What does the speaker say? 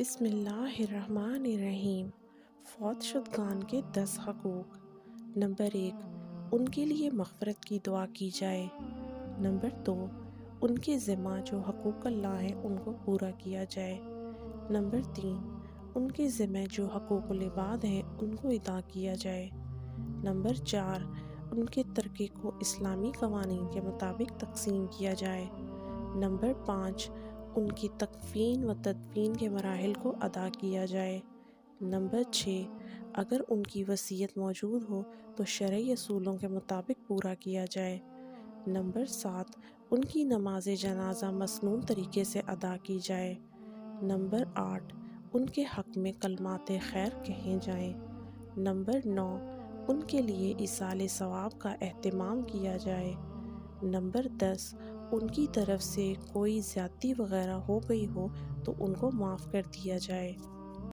بسم اللہ الرحمن الرحیم۔ فوت شدگان کے 10 حقوق۔ نمبر 1، ان کے لیے مغفرت کی دعا کی جائے۔ نمبر 2، ان کے ذمہ جو حقوق اللہ ہیں ان کو پورا کیا جائے۔ نمبر 3، ان کے ذمہ جو حقوق العباد ہیں ان کو ادا کیا جائے۔ نمبر 4، ان کے ترکے کو اسلامی قوانین کے مطابق تقسیم کیا جائے۔ نمبر 5، ان کی تکفین و تدفین کے مراحل کو ادا کیا جائے۔ نمبر 6، اگر ان کی وصیت موجود ہو تو شرعی اصولوں کے مطابق پورا کیا جائے۔ نمبر 7، ان کی نماز جنازہ مسنون طریقے سے ادا کی جائے۔ نمبر 8، ان کے حق میں کلمات خیر کہیں جائیں۔ نمبر 9، ان کے لیے ایصال ثواب کا اہتمام کیا جائے۔ نمبر 10، ان کی طرف سے کوئی زیادتی وغیرہ ہو گئی ہو تو ان کو معاف کر دیا جائے۔